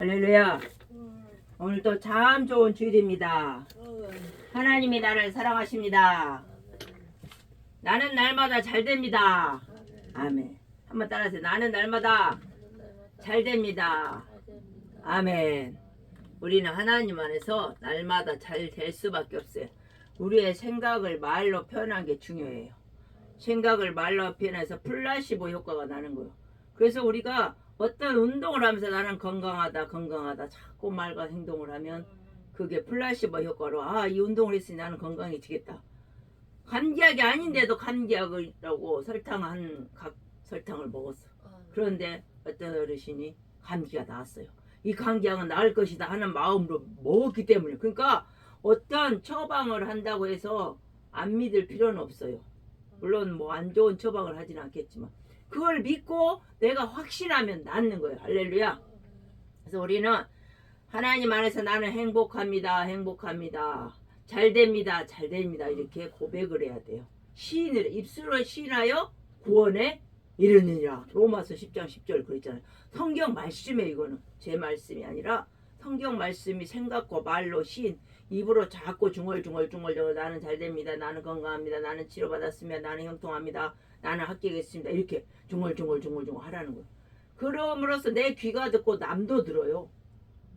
할렐루야. 오늘도 참 좋은 주일입니다. 하나님이 나를 사랑하십니다. 나는 날마다 잘 됩니다. 아멘. 한번 따라하세요. 나는 날마다 잘 됩니다. 아멘. 우리는 하나님 안에서 날마다 잘 될 수밖에 없어요. 우리의 생각을 말로 표현한 게 중요해요. 생각을 말로 표현해서 플라시보 효과가 나는 거예요. 그래서 우리가 어떤 운동을 하면서 나는 건강하다 자꾸 말과 행동을 하면 그게 플라시보 효과로 이 운동을 했으니 나는 건강해지겠다. 감기약이 아닌데도 감기약이라고 설탕을 먹었어. 그런데 어떤 어르신이 감기가 나았어요. 이 감기약은 나을 것이다 하는 마음으로 먹었기 때문에. 그러니까 어떤 처방을 한다고 해서 안 믿을 필요는 없어요. 물론 뭐 안 좋은 처방을 하지는 않겠지만 그걸 믿고 내가 확신하면 낫는 거예요. 할렐루야. 그래서 우리는 하나님 안에서 나는 행복합니다. 잘 됩니다. 이렇게 고백을 해야 돼요. 입술로 시인하여 구원에 이르느니라. 로마서 10장 10절 그랬잖아요. 성경 말씀에 이거는 제 말씀이 아니라 성경 말씀이 생각과 말로 시인 입으로 자꾸 중얼중얼 나는 잘 됩니다. 나는 건강합니다. 나는 치료받았으며 나는 형통합니다. 나는 합격했습니다. 이렇게 중얼중얼 하라는 거예요. 그럼으로써 내 귀가 듣고 남도 들어요.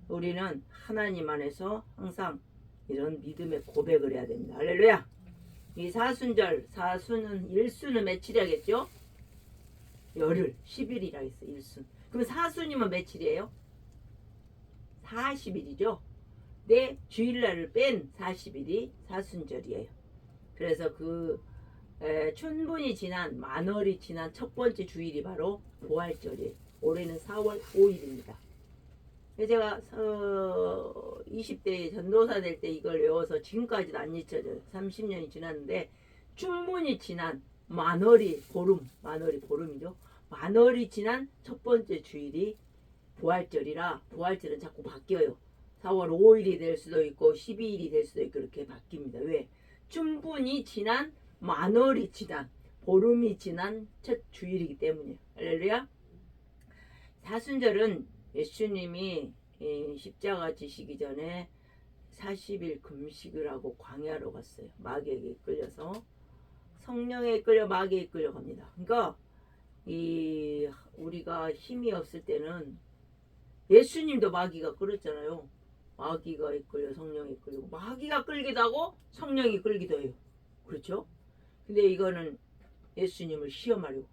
우리는 하나님 안에서 항상 이런 믿음의 고백을 해야 됩니다. 할렐루야. 이 사수는 일수는 며칠이겠죠? 열흘 10일이라 했어. 일순. 그럼 사수님은 며칠이에요? 40일이죠. 내 주일날을 뺀 40일이 사순절이에요. 그래서 춘분이 지난 만월이 지난 첫 번째 주일이 바로 부활절이에요. 올해는 4월 5일입니다. 제가 20대 전도사 될 때 이걸 외워서 지금까지도 안 잊혀져요. 30년이 지났는데 춘분이 지난 만월이 보름이죠. 만월이 지난 첫 번째 주일이 부활절이라 부활절은 자꾸 바뀌어요. 4월 5일이 될 수도 있고 12일이 될 수도 있고 그렇게 바뀝니다. 왜? 춘분이 지난 만월이 지난 보름이 지난 첫 주일이기 때문이에요. 할렐루야. 사순절은 예수님이 십자가 지시기 전에 40일 금식을 하고 광야로 갔어요. 마귀에게 끌려서 성령에 끌려 마귀에 끌려갑니다. 그러니까 우리가 힘이 없을 때는 예수님도 마귀가 끌었잖아요. 마귀가 이끌려 성령이 끌리고 마귀가 끌기도 하고 성령이 끌기도 해요. 그렇죠? 근데 이거는 예수님을 시험하려고.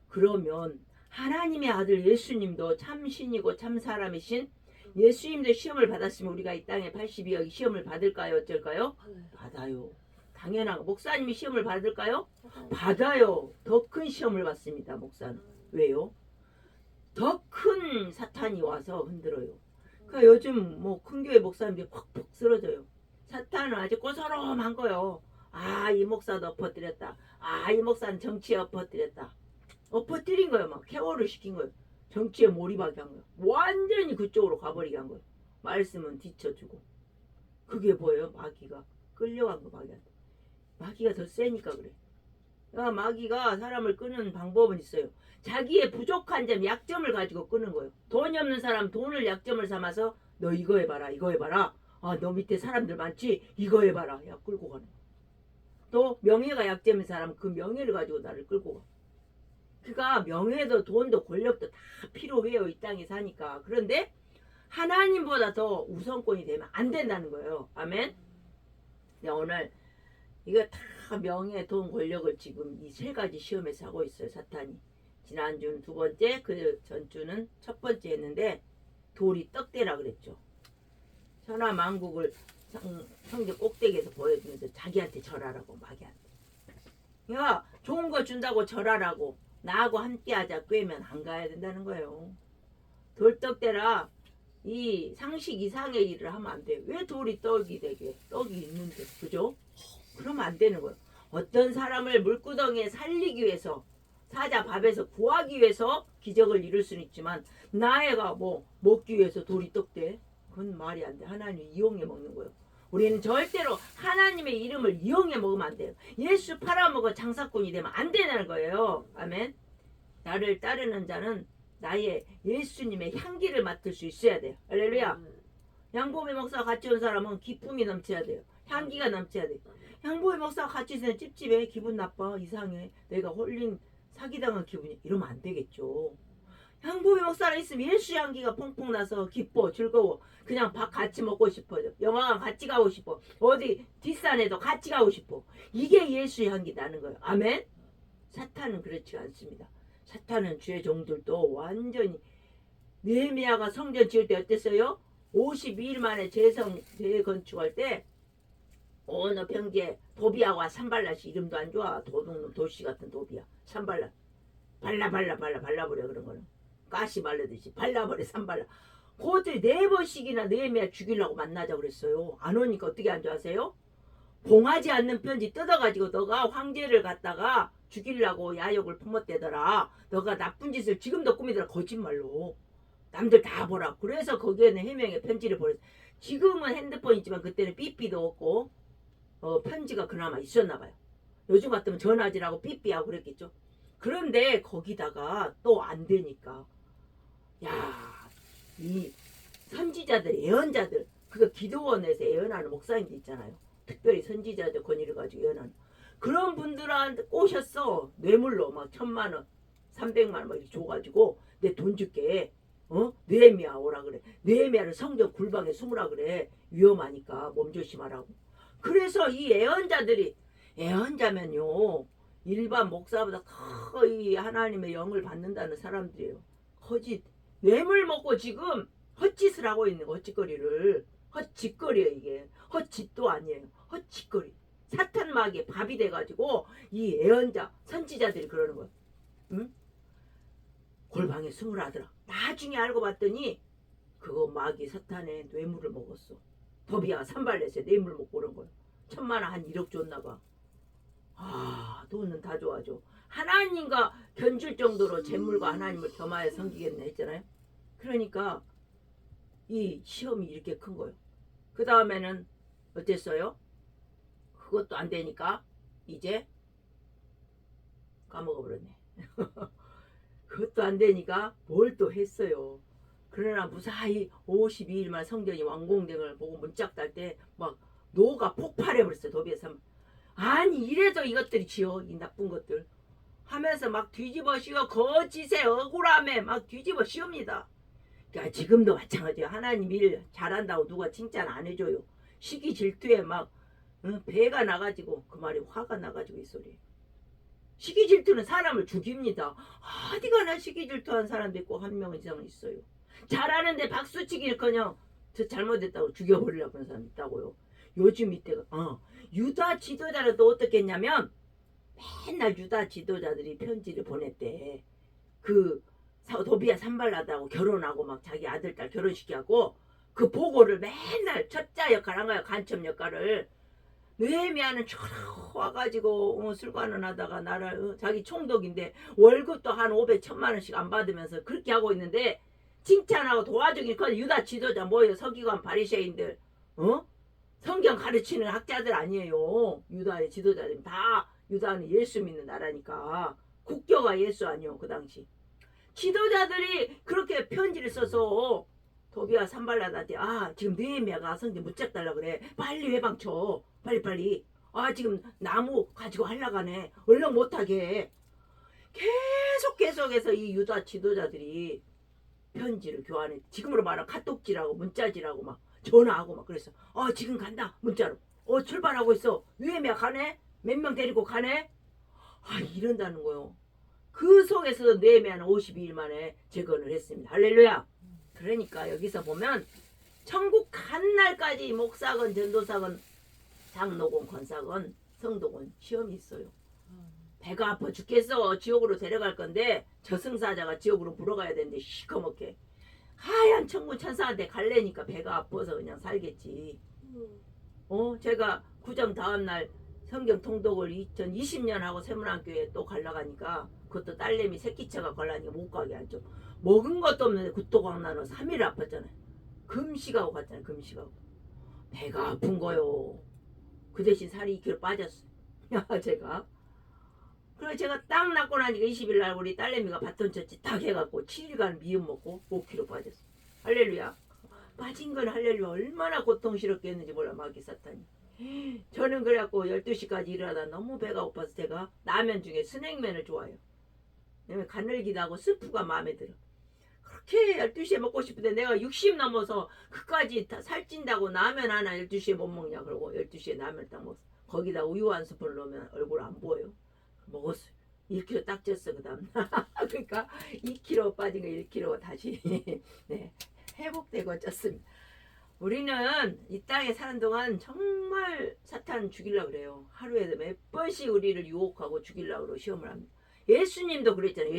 그러면 하나님의 아들 예수님도 참 신이고 참 사람이신 예수님도 시험을 받았으면 우리가 이 땅에 82억이 시험을 받을까요? 어쩔까요? 받아요. 당연하고 목사님이 시험을 받을까요? 받아요. 더 큰 시험을 받습니다. 목사는. 왜요? 더 큰 사탄이 와서 흔들어요. 그러니까 요즘 뭐 큰 교회 목사님들이 퍽퍽 쓰러져요. 사탄은 아주 꼬소롬한 거요. 이 목사도 엎어뜨렸다. 이 목사는 정치에 엎어뜨렸다. 엎어뜨린 거예요. 막 케어를 시킨 거예요. 정치에 몰입하게 한 거예요. 완전히 그쪽으로 가버리게 한 거예요. 말씀은 뒤쳐주고. 그게 뭐예요? 마귀가 끌려간 거 마귀한테. 마귀가 더 세니까 그래. 마귀가 사람을 끄는 방법은 있어요. 자기의 부족한 점, 약점을 가지고 끄는 거예요. 돈이 없는 사람 돈을 약점을 삼아서 너 이거 해봐라. 너 밑에 사람들 많지? 이거 해봐라. 끌고 가는 거예요. 또 명예가 약점인 사람은 그 명예를 가지고 나를 끌고 가. 그러니까 명예도 돈도 권력도 다 필요해요. 이 땅에 사니까. 그런데 하나님보다 더 우선권이 되면 안 된다는 거예요. 아멘. 오늘 이거 다 명예, 돈, 권력을 지금 이 세 가지 시험에서 하고 있어요. 사탄이. 지난주는 두 번째, 그 전주는 첫 번째 했는데 돌이 떡대라 그랬죠. 천하만국을 성전 꼭대기에서 보여주면서 자기한테 절하라고 마귀한테. 그러니까 좋은 거 준다고 절하라고 나하고 함께하자 꿰면 안 가야 된다는 거예요. 돌떡대라 이 상식 이상의 일을 하면 안 돼요. 왜 돌이 떡이 되게 떡이 있는데 그죠? 그러면 안 되는 거예요. 어떤 사람을 물구덩이에 살리기 위해서 사자 밥에서 구하기 위해서 기적을 이룰 수는 있지만 나애가 뭐 먹기 위해서 돌이 떡대? 그건 말이 안 돼. 하나님 이용해 먹는 거예요. 우리는 절대로 하나님의 이름을 이용해 먹으면 안 돼요. 예수 팔아먹어 장사꾼이 되면 안 되는 거예요. 아멘. 나를 따르는 자는 나의 예수님의 향기를 맡을 수 있어야 돼요. 할렐루야. 양보배 목사와 같이 온 사람은 기쁨이 넘쳐야 돼요. 향기가 넘쳐야 돼요. 양보배 목사와 같이 있으면 찝찝해. 기분 나빠. 이상해. 내가 홀린 사기당한 기분이. 이러면 안 되겠죠. 양보배 목사랑 있으면 예수 향기가 퐁퐁 나서 기뻐 즐거워. 그냥 밥 같이 먹고 싶어요. 영화관 같이 가고 싶어. 어디 뒷산에도 같이 가고 싶어. 이게 예수 향기 나는 거예요. 아멘. 사탄은 그렇지 않습니다. 사탄은 주의 종들도 완전히 느헤미야가 성전 지을 때 어땠어요? 52일 만에 재건축할 때 어느 평지에 도비아와 산발랏이 이름도 안 좋아. 도둑놈 도시 같은 도비아 산발랏 발라버려. 그런 거는 가시 발라듯이 발라버려. 산발랏 그것들이 4번씩이나 느헤미야 죽이려고 만나자 그랬어요. 안 오니까 어떻게 안 좋아하세요? 봉하지 않는 편지 뜯어가지고 너가 황제를 갖다가 죽이려고 야욕을 품었대더라. 너가 나쁜 짓을 지금도 꾸미더라. 거짓말로 남들 다 보라. 그래서 거기에는 해명의 편지를 보냈어. 지금은 핸드폰 있지만 그때는 삐삐도 없고 편지가 그나마 있었나 봐요. 요즘 같으면 전화지라고 삐삐하고 그랬겠죠. 그런데 거기다가 또 안 되니까 이 선지자들 예언자들 그거 기도원에서 예언하는 목사님들 있잖아요. 특별히 선지자들 권위를 가지고 예언하는 그런 분들한테 꼬셨어. 뇌물로 막 1000만원 300만원 막 이렇게 줘가지고 내 돈 줄게. 느헤미야 오라 그래. 느헤미야를 성전 굴방에 숨으라 그래. 위험하니까 몸조심하라고. 그래서 이 예언자들이 예언자면요 일반 목사보다 거의 하나님의 영을 받는다는 사람들이에요. 거짓 뇌물 먹고 지금 헛짓을 하고 있는 거. 헛짓거리를 헛짓거리예요. 이게 헛짓도 아니에요. 헛짓거리. 사탄 마귀의 밥이 돼가지고 이 예언자 선지자들이 그러는 거예요. 응? 골방에 숨으라 하더라. 나중에 알고 봤더니 그거 마귀 사탄의 뇌물을 먹었어. 도비아가 산발렛에 뇌물 먹고 그런 거야. 1000만원 한 1억 줬나봐. 돈은 다 좋아져. 하나님과 견줄 정도로 재물과 하나님을 겸하여 섬기겠네 했잖아요. 그러니까 이 시험이 이렇게 큰 거예요. 그 다음에는 어땠어요? 그것도 안 되니까 이제 까먹어버렸네. 그것도 안 되니까 뭘 또 했어요. 그러나 무사히 52일만 성전이 완공된 걸 보고 문짝 딸 때 막 노가 폭발해버렸어요. 도비에서. 아니 이래서 이것들이 지어 이 나쁜 것들 하면서 막 뒤집어 씌워 거짓에 억울함에 막 뒤집어 씌웁니다. 그러니까 지금도 마찬가지예요. 하나님 일 잘한다고 누가 칭찬 안 해줘요. 시기 질투에 막 배가 나가지고 그 말이 화가 나가지고 이 소리. 시기 질투는 사람을 죽입니다. 어디 가나 시기 질투한 사람도 있고 한 명 이상은 있어요. 잘하는데 박수치기를커녕 저 잘못했다고 죽여버리려고 하는 사람 있다고요. 요즘 이때가 유다 지도자는 또 어떻게 했냐면 맨날 유다 지도자들이 편지를 보냈대. 그 도비아 산발라다고 결혼하고 막 자기 아들 딸 결혼시키고 그 보고를 맨날 첩자 역할 한 거야. 간첩 역할을. 느헤미야는 쭉 와가지고 술관을 하다가 나를 자기 총독인데 월급도 한 500, 1000만원씩 안 받으면서 그렇게 하고 있는데 칭찬하고 도와주긴 그 유다 지도자 뭐예요? 서기관 바리새인들 성경 가르치는 학자들 아니에요. 유다의 지도자들 다 유다는 예수 믿는 나라니까 국교가 예수 아니요. 그 당시 지도자들이 그렇게 편지를 써서 도비아 산발랏한테 지금 느헤미야가 성전 문짝 달라 그래. 빨리 외방쳐. 빨리. 지금 나무 가지고 하려고 하네. 얼른 못하게. 계속해서 이 유다 지도자들이 편지를 교환해. 지금으로 말하면 카톡지라고 문자지라고 막 전화하고 막 그랬어. 지금 간다 문자로. 출발하고 있어. 느헤미야 가네? 몇 명 데리고 가네? 이런다는 거요. 그 속에서 느헤미야는 52일 만에 재건을 했습니다. 할렐루야. 그러니까 여기서 보면 천국 간 날까지 목사건 전도사건 장로건 권사건 성도건 시험이 있어요. 배가 아파 죽겠어. 지옥으로 데려갈 건데 저승사자가 지옥으로 물어가야 되는데 시커멓게 하얀 천국 천사한테 갈래니까 배가 아파서 그냥 살겠지. 제가 구정 다음날 성경 통독을 2020년 하고 세문안교에 또 갈라가니까 그것도 딸내미 새끼차가 걸라니까 못 가게 하죠. 먹은 것도 없는데 구토광 나서 3일 아팠잖아요. 금식하고 갔잖아요. 금식하고. 배가 아픈 거요. 그 대신 살이 2kg 빠졌어요. 제가. 그래서 제가 딱 낳고 나니까 20일 날 우리 딸내미가 바톤 쳤지 딱 해갖고 7일간 미음 먹고 5kg 빠졌어. 할렐루야. 빠진 건 할렐루야. 얼마나 고통스럽겠는지 몰라 마귀 사탄이. 저는 그래갖고 12시까지 일하다 너무 배가 고파서 제가 라면 중에 스낵면을 좋아해요. 왜냐면 가늘기도 스프가 마음에 들어. 그렇게 12시에 먹고 싶은데 내가 60 넘어서 그까지 다 살찐다고 라면 하나 12시에 못 먹냐 그러고 12시에 라면 딱 먹었어. 거기다 우유 한 스푼 넣으면 얼굴 안 보여. 먹었어요. 1kg 딱 쪘어 그 다음. 그러니까 2kg 빠진 거 1kg 다시 네, 회복되고 쪘습니다. 우리는 이 땅에 사는 동안 정말 사탄 죽이려고 그래요. 하루에 몇 번씩 우리를 유혹하고 죽이려고 그러고 시험을 합니다. 예수님도 그랬잖아요.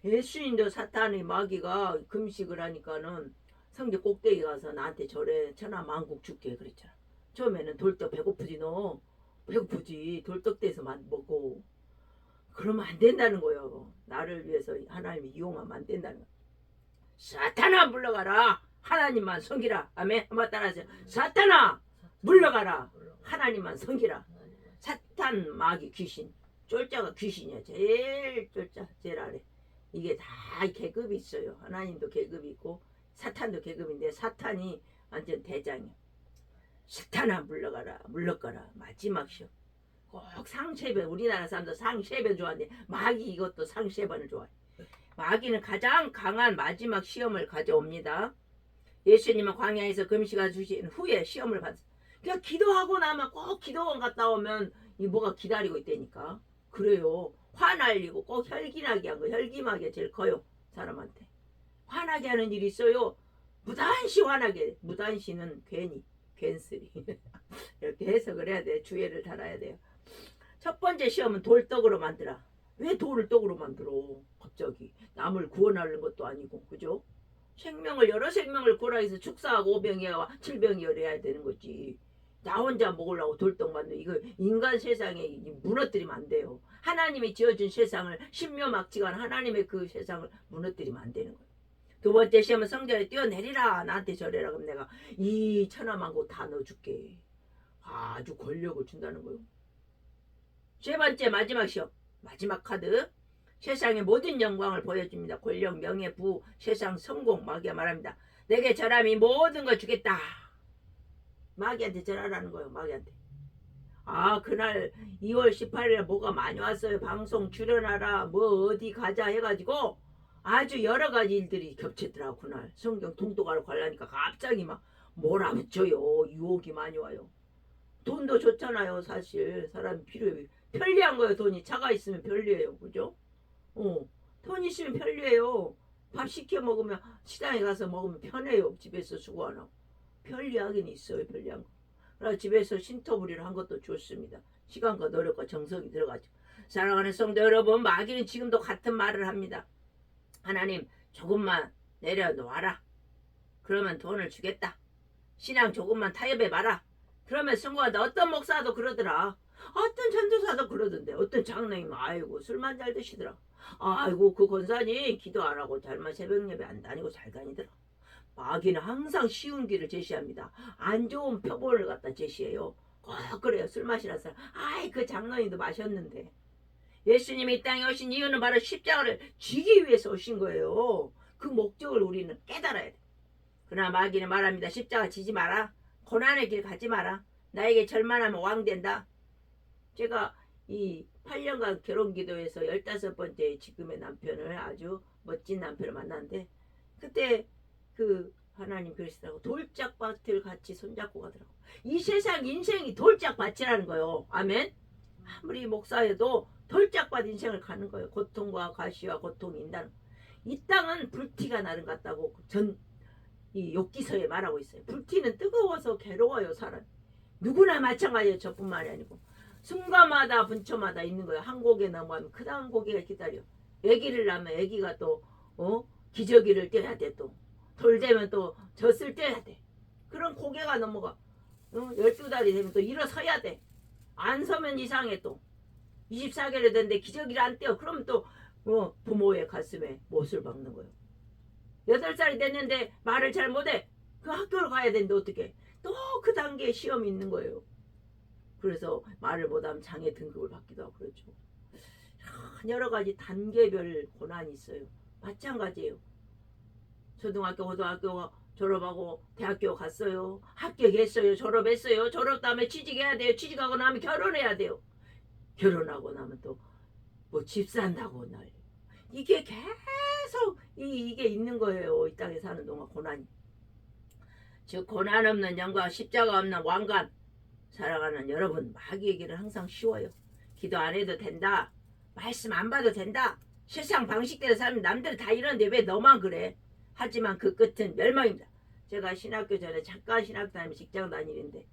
예수님도 사탄의 마귀가 금식을 하니까는 성전 꼭대기 가서 나한테 절에 천하 만국 죽게 그랬잖아. 처음에는 돌떡 배고프지 너. 배고프지. 돌떡대서만 먹고. 그러면 안 된다는 거예요. 나를 위해서 하나님이 이용하면 안 된다는 거예요. 사탄아 물러가라. 하나님만 섬기라. 아멘. 한번 따라하세요. 사탄아 물러가라. 하나님만 섬기라. 사탄 마귀 귀신. 쫄자가 귀신이야. 제일 쫄자. 제일 아래. 이게 다 계급이 있어요. 하나님도 계급이 있고 사탄도 계급인데 사탄이 완전 대장이야. 사탄아 물러가라. 물러가라. 마지막 시험. 꼭 상세번. 우리나라 사람도 상세번 좋아하는데 마귀 이것도 상세번을 좋아해. 마귀는 가장 강한 마지막 시험을 가져옵니다. 예수님은 광야에서 금식을 주신 후에 시험을 받았어요. 그냥 기도하고 나면 꼭 기도원 갔다 오면 이 뭐가 기다리고 있다니까. 그래요. 화 날리고 꼭 혈기나게 한 거. 혈기나게 제일 커요. 사람한테. 화나게 하는 일이 있어요. 무단시 화나게. 무단시는 괜히. 괜스리. 이렇게 해석을 해야 돼. 주의를 달아야 돼요. 첫 번째 시험은 돌떡으로 만들어. 왜 돌을 떡으로 만들어? 갑자기. 남을 구원하는 것도 아니고. 그죠? 여러 생명을 구하라 해서 축사하고 5병이와 7병이 열어야 되는 거지. 나 혼자 먹으려고 돌떡 만들어. 이거 인간 세상에 무너뜨리면 안 돼요. 하나님이 지어준 세상을 신묘막지간 하나님의 그 세상을 무너뜨리면 안 되는 거예요. 두 번째 시험은 성전에 뛰어내리라. 나한테 절해라. 그럼 내가 이 천하만국 다 넣어줄게. 아주 권력을 준다는 거예요. 세 번째 마지막 시험. 마지막 카드. 세상의 모든 영광을 보여줍니다. 권력, 명예, 부, 세상, 성공. 마귀가 말합니다. 내게 절함이 모든 걸 주겠다. 마귀한테 절하라는 거예요. 마귀한테. 그날 2월 18일에 뭐가 많이 왔어요. 방송 출연하라. 뭐 어디 가자 해가지고 아주 여러 가지 일들이 겹치더라고. 그날 성경 통독하러 가려니까 갑자기 막 몰아붙여요. 유혹이 많이 와요. 돈도 좋잖아요. 사실 사람이 필요해요. 편리한 거예요. 돈이. 차가 있으면 편리해요. 그죠? 돈 있으면 편리해요. 밥 시켜 먹으면 시장에 가서 먹으면 편해요. 집에서 수고 안 하고. 편리하긴 있어요. 편리한 거. 그래서 집에서 신토부리를 한 것도 좋습니다. 시간과 노력과 정성이 들어가죠. 사랑하는 성도 여러분, 마귀는 지금도 같은 말을 합니다. 하나님 조금만 내려놓아라. 그러면 돈을 주겠다. 신앙 조금만 타협해봐라. 그러면 성공한다. 어떤 목사도 그러더라. 어떤 전도사도 그러던데. 어떤 장로님 아이고 술만 잘 드시더라. 아이고 그 권사님 기도 안 하고 잘만 새벽 예배 안 다니고 잘 다니더라. 마귀는 항상 쉬운 길을 제시합니다. 안 좋은 표본을 갖다 제시해요. 그래요. 술 마시는 사람. 그 장로님도 마셨는데. 예수님이 이 땅에 오신 이유는 바로 십자가를 지기 위해서 오신 거예요. 그 목적을 우리는 깨달아야 돼. 그러나 마귀는 말합니다. 십자가 지지 마라. 고난의 길 가지 마라. 나에게 절만하면 왕 된다. 제가 이 8년간 결혼기도에서 15번째 지금의 남편을 아주 멋진 남편을 만났는데 그때 그 하나님 그러시더라고. 돌짝밭을 같이 손잡고 가더라고. 이 세상 인생이 돌짝밭이라는 거예요. 아멘. 아무리 목사여도 돌짝밭 인생을 가는 거예요. 고통과 가시와 고통이 있다는. 이 땅은 불티가 나는 것 같다고 이 욥기서에 말하고 있어요. 불티는 뜨거워서 괴로워요. 사람. 누구나 마찬가지예요. 저뿐만이 아니고. 순간마다 분초마다 있는 거예요. 한 고개 넘어가면 그 다음 고개가 기다려. 아기를 낳으면 아기가 또 기저귀를 떼야 돼. 또 돌 되면 또 젖을 떼야 돼. 그런 고개가 넘어가. 12달이 되면 또 일어서야 돼. 안 서면 이상해. 또 24개월 됐는데 기저귀를 안 떼어. 그러면 또 부모의 가슴에 못을 박는 거예요. 8살이 됐는데 말을 잘 못해. 그 학교를 가야 되는데 어떻게. 또 그 단계에 시험이 있는 거예요. 그래서 말을 못하면 장애 등급을 받기도 하고 그렇죠. 여러 가지 단계별 고난이 있어요. 마찬가지예요. 초등학교, 고등학교 졸업하고 대학교 갔어요. 합격했어요. 졸업했어요. 졸업 다음에 취직해야 돼요. 취직하고 나면 결혼해야 돼요. 결혼하고 나면 또 뭐 집 산다고 날 이게 계속 이게 있는 거예요. 이 땅에 사는 동안 고난이. 즉 고난 없는 영과 십자가 없는 왕관 살아가는 여러분, 마귀에게는 항상 쉬워요. 기도 안 해도 된다. 말씀 안 봐도 된다. 세상 방식대로 살면 남들 다 이러는데 왜 너만 그래? 하지만 그 끝은 멸망입니다. 제가 신학교 전에 잠깐 신학교 다니면서 직장 다니는데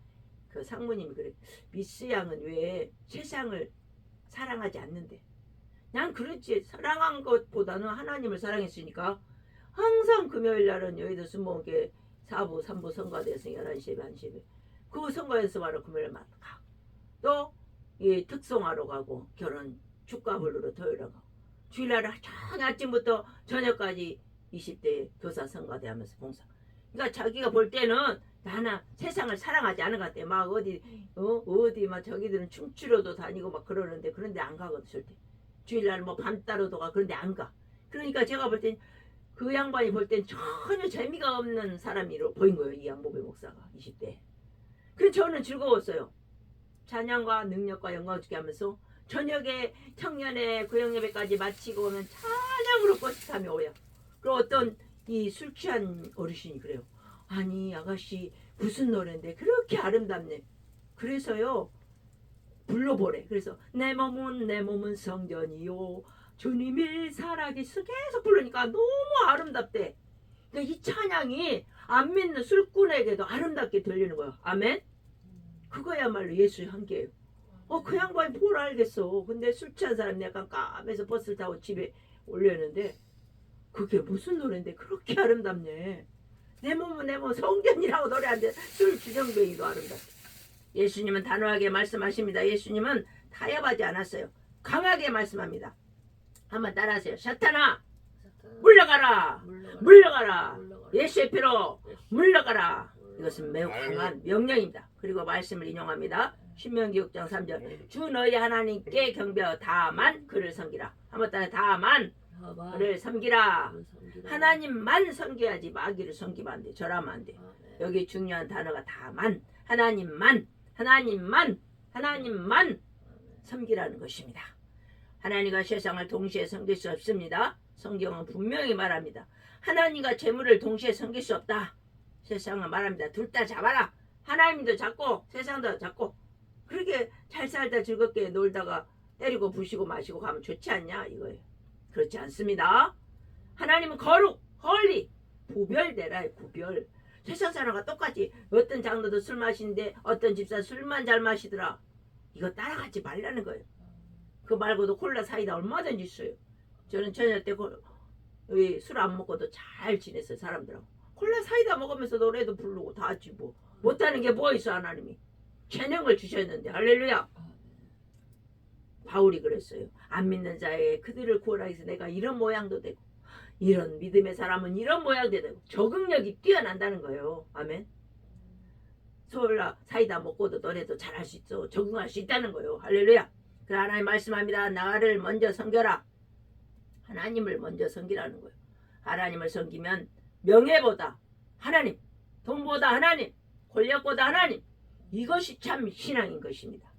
그 상무님이 그래. 미스 양은 왜 세상을 사랑하지 않는데? 난 그렇지. 사랑한 것보다는 하나님을 사랑했으니까 항상 금요일 날은 여의도 순복음교회 4부 3부 성가대에서 11시에 1시에 그 성가에서 바로 금요일 날 가. 또 이 특송하러 가고 결혼 축가 부르러 토요일에 가고 주일날 아침부터 저녁까지 20대 교사 성가대 하면서 봉사. 그러니까 자기가 볼 때는 나는 세상을 사랑하지 않은 것 같아. 막 어디 막 저기들은 춤추러도 다니고 막 그러는데 그런데 안 가거든 절대. 주일날 뭐 밤따로도 가 그런데 안 가. 그러니까 제가 볼 땐 그 양반이 볼 땐 전혀 재미가 없는 사람으로 보인 거예요. 이 양보배 목사가 20대. 그래서 저는 즐거웠어요. 찬양과 능력과 영광 주게 하면서 저녁에 청년의 구역예배까지 마치고 오면 찬양으로 뻗치타며 오요. 그리고 어떤 이 술 취한 어르신이 그래요. 아니 아가씨 무슨 노래인데 그렇게 아름답네. 그래서요 불러보래. 그래서 내 몸은 성전이요 주님이 살아계셔 계속 부르니까 너무 아름답대. 그러니까 이 찬양이 안 믿는 술꾼에게도 아름답게 들리는 거예요. 아멘. 그거야말로 예수의 한계예요. 그 양반이 뭘 알겠어. 근데 술 취한 사람이 약간 까매서 버스를 타고 집에 올렸는데 그게 무슨 노래인데 그렇게 아름답네. 내 몸은 성전이라고 노래하는데 술 주정뱅이도 아름답대. 예수님은 단호하게 말씀하십니다. 예수님은 타협하지 않았어요. 강하게 말씀합니다. 한번 따라하세요. 사탄아 물러가라. 물러가라. 예수의 피로 물러가라. 이것은 매우 강한 명령입니다. 그리고 말씀을 인용합니다. 신명기 6장 3절 주 너희 하나님께 경배하여 다만 그를 섬기라. 한번 따라 다만 그를 섬기라. 하나님만 섬겨야지 마귀를 섬기면 안 돼. 절하면 안 돼. 여기 중요한 단어가 다만 하나님만 섬기라는 것입니다. 하나님과 세상을 동시에 섬길 수 없습니다. 성경은 분명히 말합니다. 하나님과 재물을 동시에 섬길 수 없다. 세상은 말합니다. 둘 다 잡아라. 하나님도 잡고 세상도 잡고 그렇게 잘 살다 즐겁게 놀다가 때리고 부시고 마시고 가면 좋지 않냐 이거예요. 그렇지 않습니다. 하나님은 거룩, 헐리, 구별되라. 구별. 세상 사람과 똑같이 어떤 장로도 술 마시는데 어떤 집사 술만 잘 마시더라. 이거 따라가지 말라는 거예요. 그 말고도 콜라 사이다 얼마든지 있어요. 저는 저녁 때 술 안 먹고도 잘 지냈어요. 사람들하고. 콜라 사이다 먹으면서 노래도 부르고 다 하지 뭐. 못하는 게 뭐 있어. 하나님이. 재능을 주셨는데 할렐루야. 바울이 그랬어요. 안 믿는 자에 그들을 구원하기 위해서 내가 이런 모양도 되고 이런 믿음의 사람은 이런 모양도 되고 적응력이 뛰어난다는 거예요. 아멘. 콜라 사이다 먹고도 노래도 잘할 수 있어. 적응할 수 있다는 거예요. 할렐루야. 그래 하나님 말씀합니다. 나를 먼저 섬겨라. 하나님을 먼저 섬기라는 거예요. 하나님을 섬기면 명예보다 하나님, 돈보다 하나님, 권력보다 하나님, 이것이 참 신앙인 것입니다.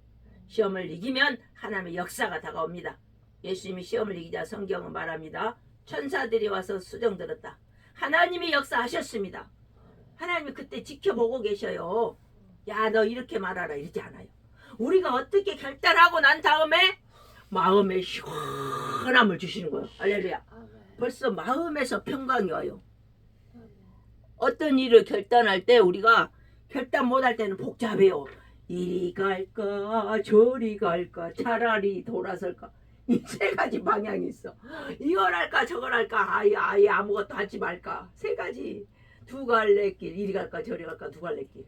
시험을 이기면 하나님의 역사가 다가옵니다. 예수님이 시험을 이기자 성경은 말합니다. 천사들이 와서 수정 들었다. 하나님이 역사하셨습니다. 하나님이 그때 지켜보고 계셔요. 야, 너 이렇게 말하라 이러지 않아요. 우리가 어떻게 결단하고 난 다음에 마음의 시원함을 주시는 거예요. 할렐루야. 벌써 마음에서 평강이 와요. 어떤 일을 결단할 때 우리가 결단 못할 때는 복잡해요. 이리 갈까 저리 갈까 차라리 돌아설까 이 세 가지 방향이 있어. 이걸 할까 저걸 할까 아예 아무것도 하지 말까 세 가지. 두 갈래 길 이리 갈까 저리 갈까 두 갈래 길.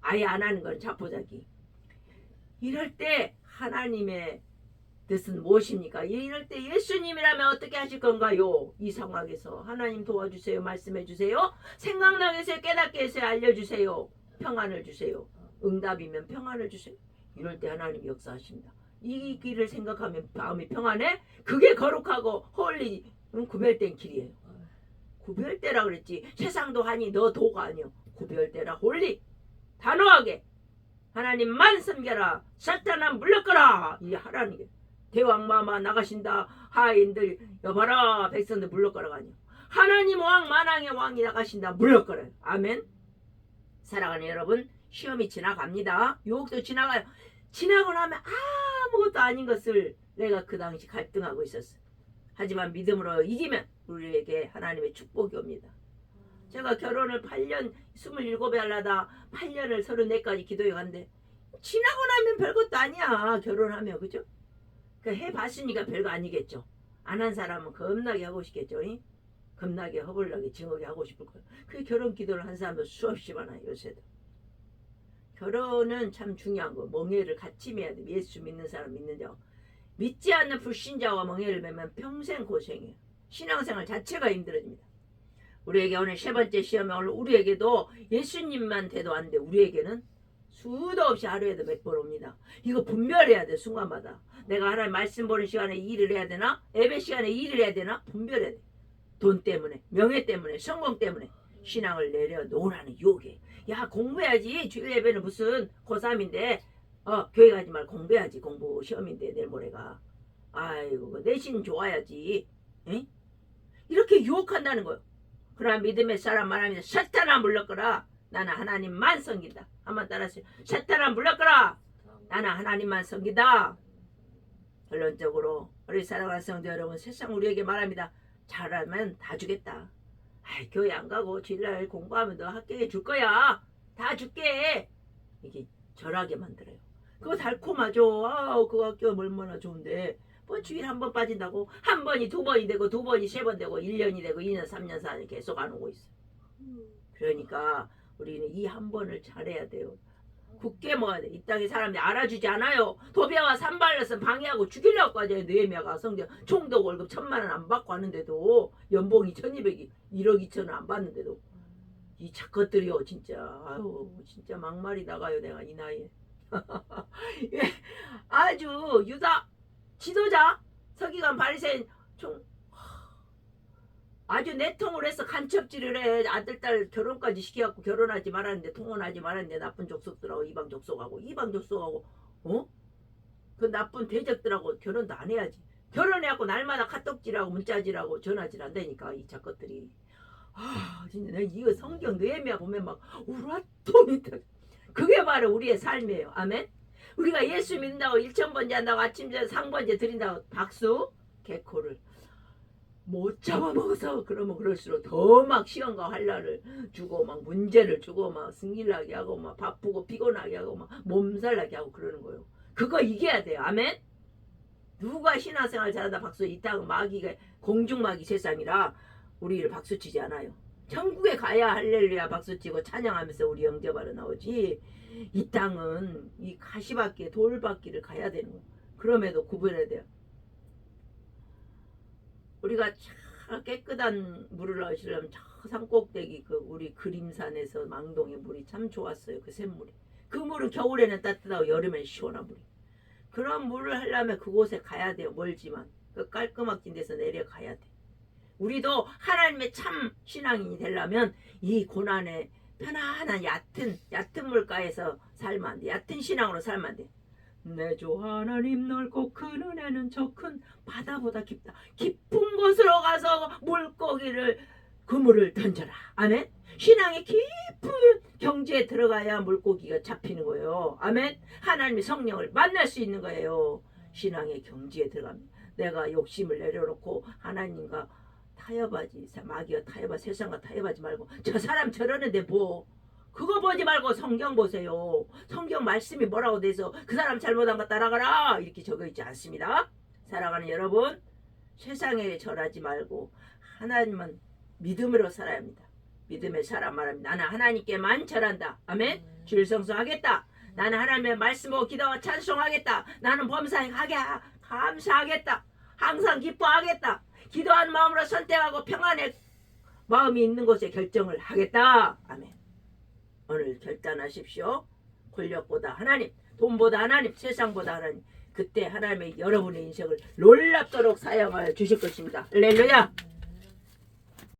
아예 안 하는 건 자포자기. 이럴 때 하나님의 뜻은 무엇입니까? 이럴 때 예수님이라면 어떻게 하실 건가요? 이 상황에서 하나님 도와주세요. 말씀해 주세요. 생각나게 해서 깨닫게 해서 알려주세요. 평안을 주세요. 응답이면 평안을 주세요. 이럴 때 하나님 역사하십니다. 이 길을 생각하면 마음이 평안해? 그게 거룩하고 홀리 구별된 길이에요. 구별되라 그랬지. 세상도 하니 너 도가 아니여. 구별되라 홀리. 단호하게 하나님만 섬겨라. 사탄아 물러가라. 이 하라는 대왕마마 나가신다. 하인들 여봐라. 백성들 물러가라가 아니야. 하나님 왕 만왕의 왕이 나가신다. 물러가라. 아멘. 사랑하는 여러분, 시험이 지나갑니다. 유혹도 지나가요. 지나고 나면 아무것도 아닌 것을 내가 그 당시 갈등하고 있었어. 하지만 믿음으로 이기면 우리에게 하나님의 축복이 옵니다. 제가 결혼을 8년 27에 하려다 8년을 34까지 기도해 간데 지나고 나면 별것도 아니야. 결혼하면. 그죠? 해봤으니까 별거 아니겠죠. 안 한 사람은 겁나게 하고 싶겠죠. 겁나게 허벌나게 징하게 하고 싶을 거예요. 그 결혼 기도를 한 사람도 수없이 많아요. 요새도. 결혼은 참 중요한 거. 멍해를 같이 매야 돼. 예수 믿는 사람 믿는 자. 믿지 않는 불신자와 멍해를 매면 평생 고생해요. 신앙생활 자체가 힘들어집니다. 우리에게 오늘 세 번째 시험에 오늘 우리에게도 예수님만 돼도 안 돼. 우리에게는 수도 없이 하루에도 몇 번 옵니다. 이거 분별해야 돼. 순간마다. 내가 하나님 말씀 보는 시간에 이 일을 해야 되나? 예배 시간에 이 일을 해야 되나? 분별해야 돼. 돈 때문에, 명예 때문에, 성공 때문에 신앙을 내려놓으라는 유혹에. 야, 공부해야지. 주일 예배는 무슨 고3인데 교회 가지 말고 공부해야지. 공부 시험인데 내일 모레가. 아이고 내신 좋아야지. 에? 이렇게 유혹한다는 거예요. 그러나 믿음의 사람 말합니다. 사탄아 물러거라. 나는 하나님만 섬긴다. 한번 따라하세요. 사탄아 물러거라. 나는 하나님만 섬긴다. 결론적으로 우리 사랑하는 성도 여러분, 세상 우리에게 말합니다. 잘하면 다 주겠다. 아이, 교회 안 가고 주일날 공부하면 너 합격해 줄 거야. 다 줄게. 이게 절하게 만들어요. 그거 달콤하죠. 그 학교 얼마나 좋은데. 뭐 주일 한 번 빠진다고 한 번이 두 번이 되고 두 번이 세 번 되고 1년이 되고 2년 3년 4년 계속 안 오고 있어. 그러니까 우리는 이 한 번을 잘해야 돼요. 굳게 먹어야 돼. 이 땅에 사람들이 알아주지 않아요. 도배와 산발렛은 방해하고 죽이려고 하죠. 느헤미야가 성전 총독 월급 1,000만 원 안 받고 하는데도 연봉이 1,200이 1억 2천을 안 받는데도 이 착것들이요 진짜. 아유 진짜 막말이 나가요. 내가 이 나이에. 예, 아주 유다 지도자 서기관 바리새인 아주 내통을 해서 간첩질을 해. 아들 딸 결혼까지 시켜갖고 결혼하지 말았는데 통혼하지 말았는데 나쁜 족속들하고 이방 족속하고 그 나쁜 대적들하고 결혼도 안 해야지. 결혼해갖고 날마다 카톡질하고 문자질하고 전화질 한다니까 이 작것들이. 진짜 내가 이거 성경 느헤미야 보면 막 우라통이 터. 그게 바로 우리의 삶이에요. 아멘. 우리가 예수 믿는다고 1,000번째 한다고 아침전 상번째 드린다고 박수 개코를 못 잡아먹어서 그러면 그럴수록 더 막 시험과 환란을 주고 막 문제를 주고 막 승질나게 하고 막 바쁘고 피곤하게 하고 막 몸살나게 하고 그러는 거예요. 그거 이겨야 돼요. 아멘. 누가 신앙생활 잘한다 박수. 이 땅은 마귀가 공중마귀 세상이라 우리를 박수치지 않아요. 천국에 가야 할렐루야 박수치고 찬양하면서 우리 영접하러 나오지. 이 땅은 이 가시밭길 돌밭길을 가야 되는 거예요. 그럼에도 구분해야 돼요. 우리가 참 깨끗한 물을 마시려면 저 산꼭대기 그 우리 그림산에서 망동의 물이 참 좋았어요. 그 샘물이. 그 물은 겨울에는 따뜻하고 여름에는 시원한 물이. 그런 물을 하려면 그곳에 가야 돼요. 멀지만 그 깔끔하긴 데서 내려가야 돼. 우리도 하나님의 참 신앙인이 되려면 이 고난에 편안한 얕은 물가에서 살면 안 돼. 얕은 신앙으로 살면 안 돼. 내 주 하나님 넓고 큰 은혜는 저 큰 바다보다 깊다. 깊은 곳으로 가서 물고기를 그물을 던져라. 아멘. 신앙의 깊은 경지에 들어가야 물고기가 잡히는 거예요. 아멘. 하나님의 성령을 만날 수 있는 거예요. 신앙의 경지에 들어가면 내가 욕심을 내려놓고 하나님과 타협하지. 마귀가 타협하 세상과 타협하지 말고 저 사람 저러는데 뭐 그거 보지 말고 성경 보세요. 성경 말씀이 뭐라고 돼서 그 사람 잘못한 거 따라가라 이렇게 적어있지 않습니다. 사랑하는 여러분, 세상에 절하지 말고 하나님은 믿음으로 살아야 합니다. 믿음의 사람 말합니다. 나는 하나님께만 절한다. 아멘. 주일 성수하겠다. 나는 하나님의 말씀 보고 기도하고 찬송하겠다. 나는 범사하게 감사하겠다. 항상 기뻐하겠다. 기도한 마음으로 선택하고 평안의 마음이 있는 곳에 결정을 하겠다. 아멘. 오늘 결단하십시오. 권력보다 하나님, 돈보다 하나님, 세상보다 하나님. 그때 하나님의 여러분의 인생을 놀랍도록 사용하여 주실 것입니다. 할렐루야.